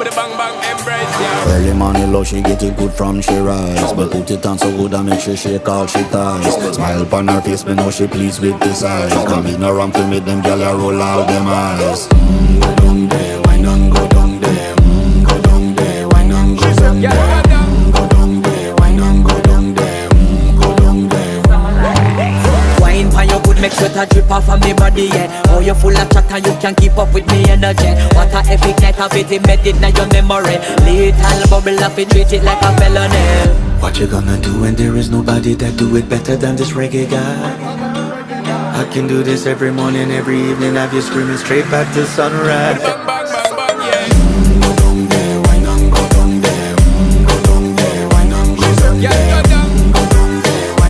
with the bang bang embrace, yeah. Early morning love, she get it good from she rise. But put it on so good and make she shake all she ties. Smile upon her face, me know she pleased with this eyes. Come in around to make them gyal a roll out them eyes. Go down there, why not go down there? Go down there, why not go down there? Go down there, why not go down there? Go down there. Wine for your good, make sweat a drip off of me body, yeah. Oh, you full of chatter, you can keep up with me energy. What a epic night of it, embedded in your memory. Little bubble of it, treat it like a felony. What you gonna do when there is nobody that do it better than this reggae guy? I can do this every morning, every evening, have you screaming straight back to sunrise.